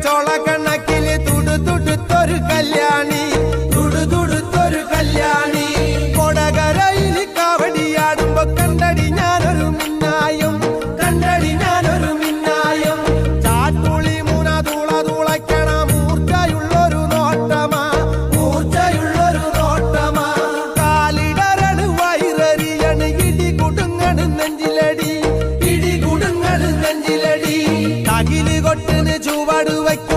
ചോള കണക്കില് തുടുതുടുത്തൊരു കല്യാണി, തുടുതുടുത്തൊരു കല്യാണി. കൊടകരയിൽ കാവടിയാടുമ്പോ കണ്ടടി ഞാനൊരു മിന്നായം, കണ്ടടി ഞാനൊരു മിന്നായം. ചാട്ടുളി മുന തുള തുളയ്ക്കണ മൂർച്ചയുള്ളൊരു നോട്ടമാ, മൂർച്ചയുള്ളൊരു നോട്ടമാ. കാലിടരണ് വൈറരിയണ് ഇടി കുടുങ്ങണ് നെഞ്ചിലടി, ഇടി കുടുങ്ങണ് നെഞ്ചിലടി. തകില് കൊട്ടിന് ചുവട് വയ്ക്കും